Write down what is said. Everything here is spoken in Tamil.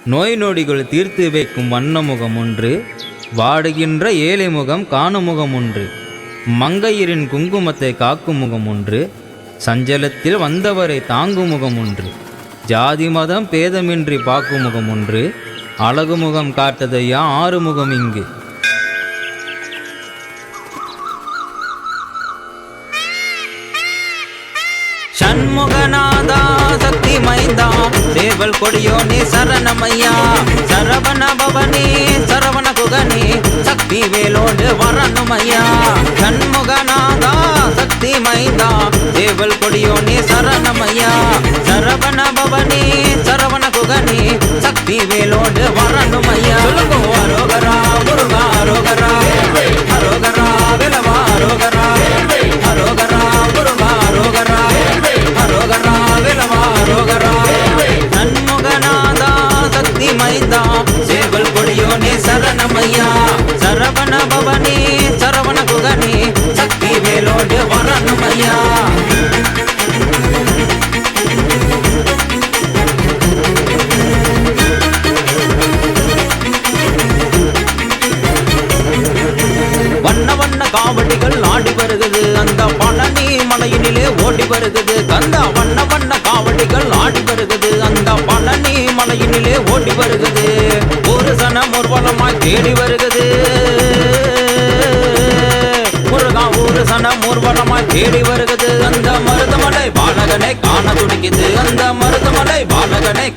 நோய் நொடிகள் தீர்த்து வைக்கும் வண்ணமுகம் ஒன்று, வாடுகின்ற ஏழை முகம் காணும் முகம் ஒன்று, மங்கையரின் குங்குமத்தை காக்கும் முகம் ஒன்று, சஞ்சலத்தில் வந்தவரை தாங்கும் முகம் ஒன்று, ஜாதி மதம் பேதமின்றி பார்க்கும் முகம் ஒன்று, அழகு முகம் காட்டதையா ஆறு முகம் இங்கு. ஷண்முகநாதா சக்தி மைந்தா சேவல் கொடியோனே சரணமையா, சரவண பவனே சரவண குகனே சக்தி வேலோடு வரணுமையா. ஷண்முகநாதா சக்தி மைந்தா சேவல் கொடியோனே சரணமையா, சரவண பவனே சரவண குகனே சக்தி வேலோடு வரணுமையா. அரோகரா முருகா அரோகரா, அரோகரா வேலவா அரோகரா, அரோகரா முருகா அரோகரா, அரோகரா வேலவா அரோகரா. நன்முகநாதா சக்தி மைந்தா சேவல் கொடியோனே சரணமையா, சரவண பவனே சரவண குகனே சக்தி வேலோடு வரணுமையா. வண்ண வண்ண காவடிகள் ஆடி வருகுது, அந்த பழனி மலையினிலே ஓடி வருகுது. கந்த வண்ண வண்ண காவடிகள் ஆடி வருகுது, அந்த பழனி மலையினிலே ஓடி வருகுது. ஒரு சனம் ஊர்வலமாய் தேடி வருகுது முருகா, ஒரு சனம் ஊர்வலமாய் தேடி வருகுது. அந்த மருதமலை பாலகனை காண துடிக்குது, அந்த மருதமலை பாலகனை